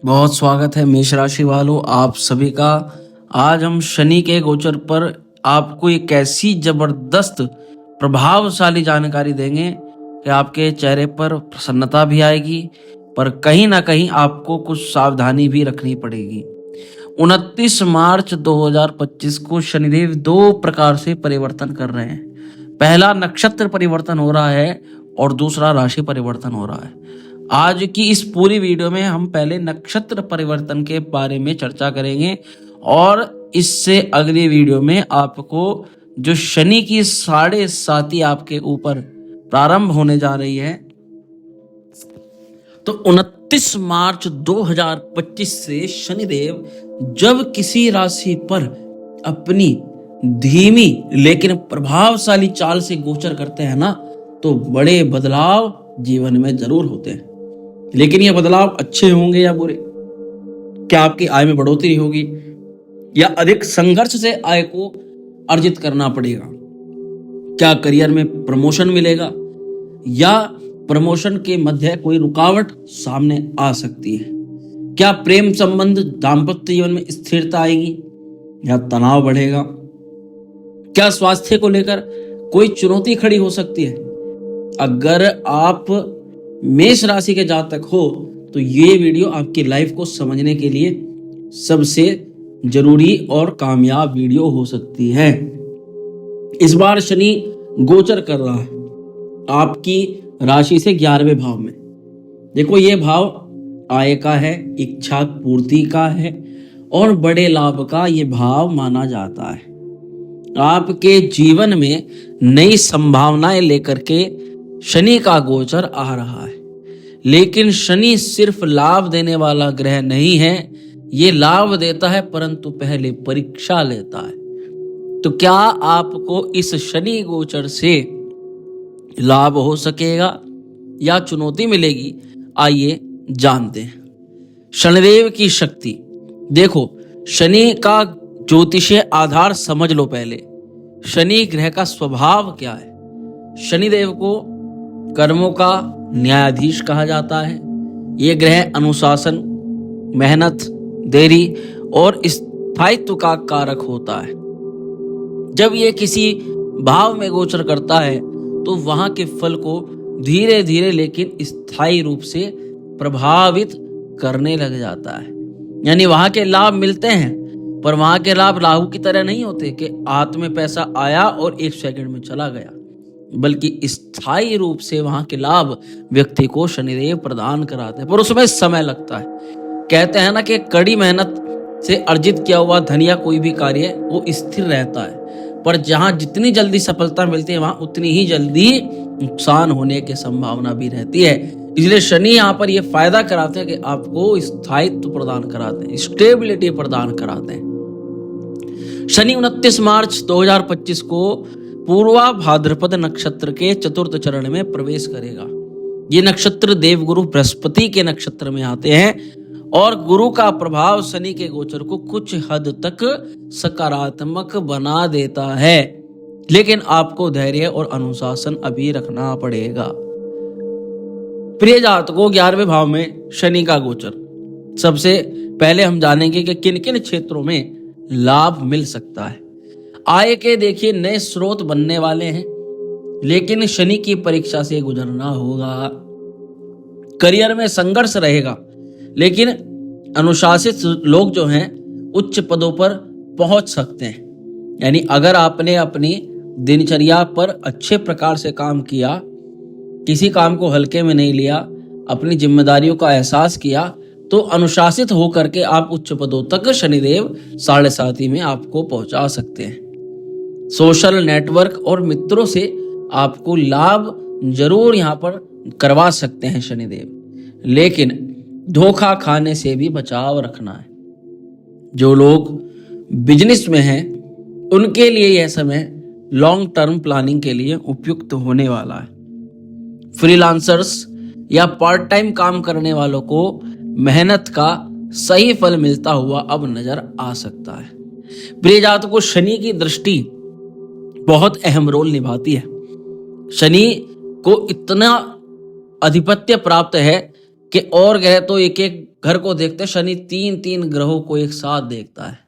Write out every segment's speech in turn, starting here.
बहुत स्वागत है मेष राशि वालों आप सभी का। आज हम शनि के गोचर पर आपको एक ऐसी जबरदस्त प्रभावशाली जानकारी देंगे कि आपके चेहरे पर प्रसन्नता भी आएगी, पर कहीं ना कहीं आपको कुछ सावधानी भी रखनी पड़ेगी। 29 मार्च 2025 को शनिदेव दो प्रकार से परिवर्तन कर रहे हैं। पहला नक्षत्र परिवर्तन हो रहा है और दूसरा राशि परिवर्तन हो रहा है। आज की इस पूरी वीडियो में हम पहले नक्षत्र परिवर्तन के बारे में चर्चा करेंगे और इससे अगली वीडियो में आपको जो शनि की 7.5 आपके ऊपर प्रारंभ होने जा रही है, तो 29 मार्च 2025 से शनिदेव जब किसी राशि पर अपनी धीमी लेकिन प्रभावशाली चाल से गोचर करते हैं ना, तो बड़े बदलाव जीवन में जरूर होते हैं। लेकिन ये बदलाव अच्छे होंगे या बुरे? क्या आपकी आय में बढ़ोतरी होगी या अधिक संघर्ष से आय को अर्जित करना पड़ेगा? क्या करियर में प्रमोशन मिलेगा या प्रमोशन के मध्य कोई रुकावट सामने आ सकती है? क्या प्रेम संबंध दाम्पत्य जीवन में स्थिरता आएगी या तनाव बढ़ेगा? क्या स्वास्थ्य को लेकर कोई चुनौती खड़ी हो सकती है? अगर आप मेष राशि के जातक हो तो ये वीडियो आपकी लाइफ को समझने के लिए सबसे जरूरी और कामयाब वीडियो हो सकती है। इस बार शनि गोचर कर रहा है आपकी राशि से 11वें भाव में। देखो, ये भाव आय का है, इच्छा पूर्ति का है और बड़े लाभ का ये भाव माना जाता है। आपके जीवन में नई संभावनाएं लेकर के शनि का गोचर आ रहा है। लेकिन शनि सिर्फ लाभ देने वाला ग्रह नहीं है, ये लाभ देता है परंतु पहले परीक्षा लेता है। तो क्या आपको इस शनि गोचर से लाभ हो सकेगा या चुनौती मिलेगी? आइए जानते हैं। शनिदेव की शक्ति देखो, शनि का ज्योतिषीय आधार समझ लो। पहले शनि ग्रह का स्वभाव क्या है? शनिदेव को कर्मों का न्यायाधीश कहा जाता है। ये ग्रह अनुशासन, मेहनत, देरी और स्थायित्व का कारक होता है। जब ये किसी भाव में गोचर करता है तो वहां के फल को धीरे धीरे लेकिन स्थायी रूप से प्रभावित करने लग जाता है। यानी वहां के लाभ मिलते हैं, पर वहां के लाभ राहु की तरह नहीं होते कि हाथ में पैसा आया और 1 सेकंड में चला गया, बल्कि स्थायी रूप से वहां के लाभ व्यक्ति को शनिदेव प्रदान कराते हैं, पर उसमें समय लगता है। कहते हैं ना कि कड़ी मेहनत से अर्जित किया हुआ धन या कोई भी कार्य वो स्थिर रहता है, पर जहां जितनी जल्दी सफलता मिलती है वहां उतनी ही जल्दी नुकसान होने की संभावना भी रहती है। इसलिए शनि यहाँ पर ये फायदा कराते हैं कि आपको स्थायित्व प्रदान कराते हैं, स्टेबिलिटी प्रदान कराते हैं। शनि 29 मार्च 2025 को पूर्वा भाद्रपद नक्षत्र के चतुर्थ चरण में प्रवेश करेगा। ये नक्षत्र देवगुरु बृहस्पति के नक्षत्र में आते हैं और गुरु का प्रभाव शनि के गोचर को कुछ हद तक सकारात्मक बना देता है, लेकिन आपको धैर्य और अनुशासन अभी रखना पड़ेगा। प्रिय जातकों, 11वें भाव में शनि का गोचर, सबसे पहले हम जानेंगे कि किन किन क्षेत्रों में लाभ मिल सकता है। आय के देखिए नए स्रोत बनने वाले हैं, लेकिन शनि की परीक्षा से गुजरना होगा। करियर में संघर्ष रहेगा, लेकिन अनुशासित लोग जो हैं उच्च पदों पर पहुंच सकते हैं। यानी अगर आपने अपनी दिनचर्या पर अच्छे प्रकार से काम किया, किसी काम को हल्के में नहीं लिया, अपनी जिम्मेदारियों का एहसास किया, तो अनुशासित होकर के आप उच्च पदों तक शनिदेव 7.5 में आपको पहुंचा सकते हैं। सोशल नेटवर्क और मित्रों से आपको लाभ जरूर यहाँ पर करवा सकते हैं शनिदेव, लेकिन धोखा खाने से भी बचाव रखना है। जो लोग बिजनेस में हैं उनके लिए यह समय लॉन्ग टर्म प्लानिंग के लिए उपयुक्त होने वाला है। फ्रीलांसर्स या पार्ट टाइम काम करने वालों को मेहनत का सही फल मिलता हुआ अब नजर आ सकता है। प्रिय जातकों, शनि की दृष्टि बहुत अहम रोल निभाती है। शनि को इतना आधिपत्य प्राप्त है कि और ग्रह तो एक एक घर को देखते हैं, शनि तीन तीन ग्रहों को एक साथ देखता है।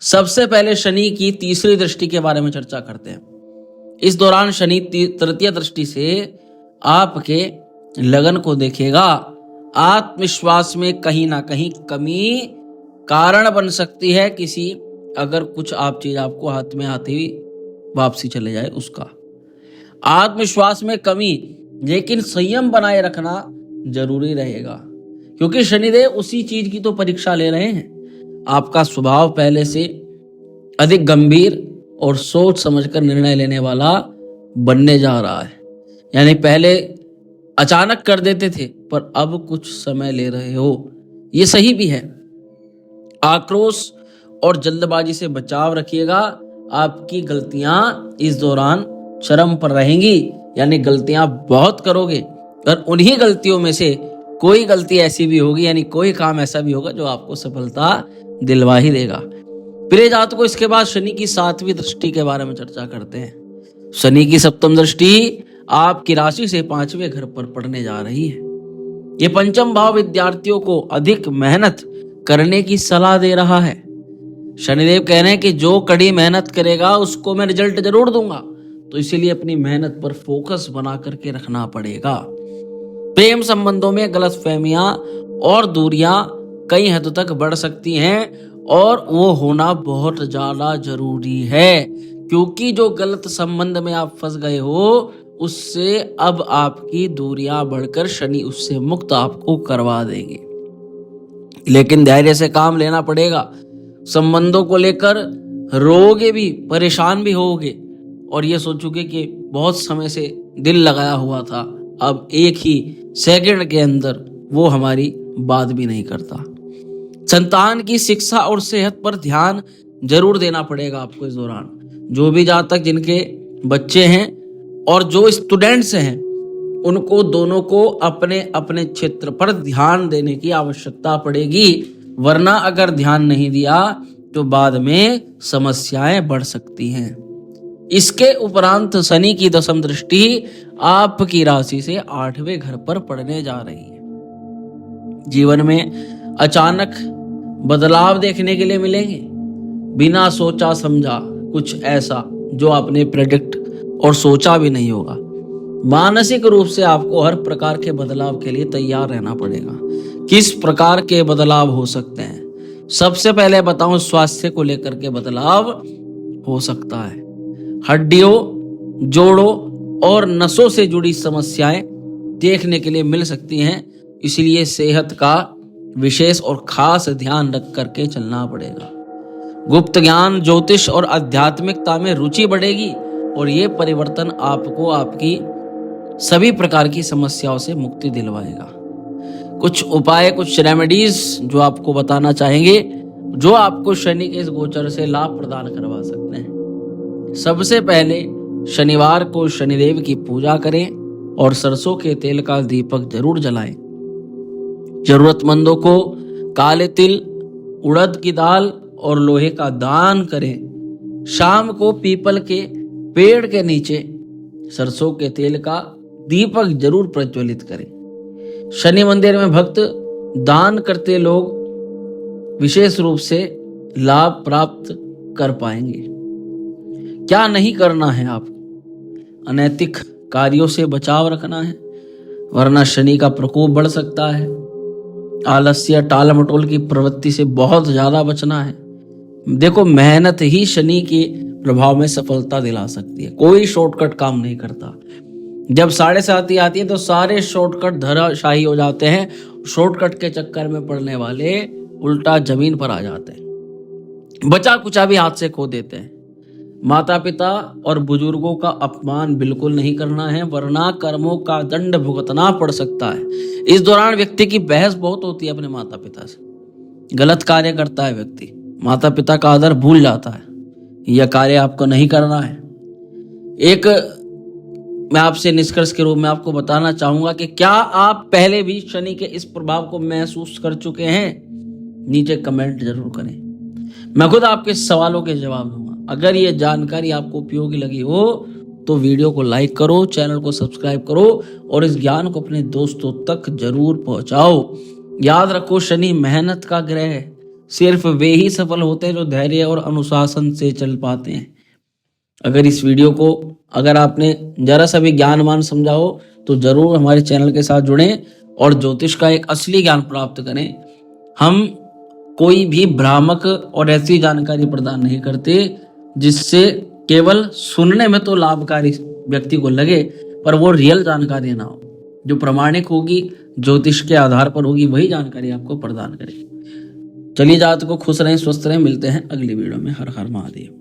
सबसे पहले शनि की तीसरी दृष्टि के बारे में चर्चा करते हैं। इस दौरान शनि तृतीय दृष्टि से आपके लगन को देखेगा। आत्मविश्वास में कहीं ना कहीं कमी कारण बन सकती है किसी, अगर कुछ आप चीज आपको हाथ में आती हुई वापसी चले जाए उसका। आत्मविश्वास में कमी, लेकिन संयम बनाए रखना जरूरी रहेगा, क्योंकि शनिदेव उसी चीज की तो परीक्षा ले रहे हैं। आपका स्वभाव पहले से अधिक गंभीर और सोच समझकर निर्णय लेने वाला बनने जा रहा है। यानी पहले अचानक कर देते थे, पर अब कुछ समय ले रहे हो, ये सही भी है। आक्रोश और जल्दबाजी से बचाव रखिएगा। आपकी गलतियां इस दौरान चरम पर रहेंगी, यानी गलतियां बहुत करोगे, और उन्हीं गलतियों में से कोई गलती ऐसी भी होगी, यानी कोई काम ऐसा भी होगा जो आपको सफलता दिलवा ही देगा। प्रिय जातकों, इसके बाद शनि की 7वीं दृष्टि के बारे में चर्चा करते हैं। शनि की 7वीं दृष्टि आपकी राशि से 5वें घर पर पड़ने जा रही है। ये पंचम भाव विद्यार्थियों को अधिक मेहनत करने की सलाह दे रहा है। शनिदेव कह रहे हैं कि जो कड़ी मेहनत करेगा उसको मैं रिजल्ट जरूर दूंगा, तो इसीलिए अपनी मेहनत पर फोकस बना करके रखना पड़ेगा। प्रेम संबंधों में गलतफहमियां और दूरियां कई हद तक बढ़ सकती हैं, और वो होना बहुत ज्यादा जरूरी है, क्योंकि जो गलत संबंध में आप फंस गए हो उससे अब आपकी दूरियां बढ़कर शनि उससे मुक्त आपको करवा देंगे। लेकिन धैर्य से काम लेना पड़ेगा। संबंधों को लेकर रोगे भी, परेशान भी होगे, और ये सोचोगे कि बहुत समय से दिल लगाया हुआ था, अब एक ही सेकंड के अंदर वो हमारी बात भी नहीं करता। संतान की शिक्षा और सेहत पर ध्यान जरूर देना पड़ेगा आपको इस दौरान। जो भी जातक जिनके बच्चे हैं और जो स्टूडेंट्स हैं, उनको दोनों को अपने अपने क्षेत्र पर ध्यान देने की आवश्यकता पड़ेगी, वरना अगर ध्यान नहीं दिया तो बाद में समस्याएं बढ़ सकती हैं। इसके उपरांत शनि की 10वीं दृष्टि आपकी राशि से 8वें घर पर पड़ने जा रही है। जीवन में अचानक बदलाव देखने के लिए मिलेंगे, बिना सोचा समझा कुछ ऐसा जो आपने प्रेडिक्ट और सोचा भी नहीं होगा। मानसिक रूप से आपको हर प्रकार के बदलाव के लिए तैयार रहना पड़ेगा। किस प्रकार के बदलाव हो सकते हैं? सबसे पहले बताऊं, स्वास्थ्य को लेकर के बदलाव हो सकता है। हड्डियों, जोड़ों और नसों से जुड़ी समस्याएं देखने के लिए मिल सकती हैं, इसलिए सेहत का विशेष और खास ध्यान रख करके चलना पड़ेगा। गुप्त ज्ञान, ज्योतिष और आध्यात्मिकता में रुचि बढ़ेगी, और ये परिवर्तन आपको आपकी सभी प्रकार की समस्याओं से मुक्ति दिलवाएगा। कुछ उपाय, कुछ रेमेडीज जो आपको बताना चाहेंगे, जो आपको शनि के इस गोचर से लाभ प्रदान करवा सकते हैं। सबसे पहले शनिवार को शनिदेव की पूजा करें और सरसों के तेल का दीपक जरूर जलाएं। जरूरतमंदों को काले तिल, उड़द की दाल और लोहे का दान करें। शाम को पीपल के पेड़ के नीचे सरसों के तेल का दीपक जरूर प्रज्वलित करें। शनि मंदिर में भक्त दान करते लोग विशेष रूप से लाभ प्राप्त कर पाएंगे। क्या नहीं करना है आपको? अनैतिक कार्यों से बचाव रखना है, वरना शनि का प्रकोप बढ़ सकता है। आलस्य, टाल मटोल की प्रवृत्ति से बहुत ज्यादा बचना है। देखो, मेहनत ही शनि के प्रभाव में सफलता दिला सकती है, कोई शॉर्टकट काम नहीं करता। जब 7:30 आती है तो सारे शॉर्टकट धराशायी हो जाते हैं। शॉर्टकट के चक्कर में पड़ने वाले उल्टा जमीन पर आ जाते हैं, बचा कुचा भी हाथ से खो देते हैं। माता पिता और बुजुर्गों का अपमान बिल्कुल नहीं करना है, वरना कर्मों का दंड भुगतना पड़ सकता है। इस दौरान व्यक्ति की बहस बहुत होती है अपने माता पिता से। गलत कार्य करता है व्यक्ति, माता पिता का आदर भूल जाता है। यह कार्य आपको नहीं करना है। एक मैं आपसे निष्कर्ष के रूप में आपको बताना चाहूंगा कि क्या आप पहले भी शनि के इस प्रभाव को महसूस कर चुके हैं? नीचे कमेंट जरूर करें, मैं खुद आपके सवालों के जवाब दूंगा। अगर ये जानकारी आपको उपयोगी लगी हो तो वीडियो को लाइक करो, चैनल को सब्सक्राइब करो और इस ज्ञान को अपने दोस्तों तक जरूर पहुंचाओ। याद रखो, शनि मेहनत का ग्रह है। सिर्फ वे ही सफल होते हैं जो धैर्य और अनुशासन से चल पाते हैं। अगर इस वीडियो को अगर आपने जरा सा भी ज्ञानवान समझा हो तो जरूर हमारे चैनल के साथ जुड़ें और ज्योतिष का एक असली ज्ञान प्राप्त करें। हम कोई भी भ्रामक और ऐसी जानकारी प्रदान नहीं करते जिससे केवल सुनने में तो लाभकारी व्यक्ति को लगे पर वो रियल जानकारी ना हो। जो प्रामाणिक होगी, ज्योतिष के आधार पर होगी, वही जानकारी आपको प्रदान करेगी। चलिए, जात को खुश रहें, स्वस्थ रहें। मिलते हैं अगली वीडियो में। हर हर महादेव।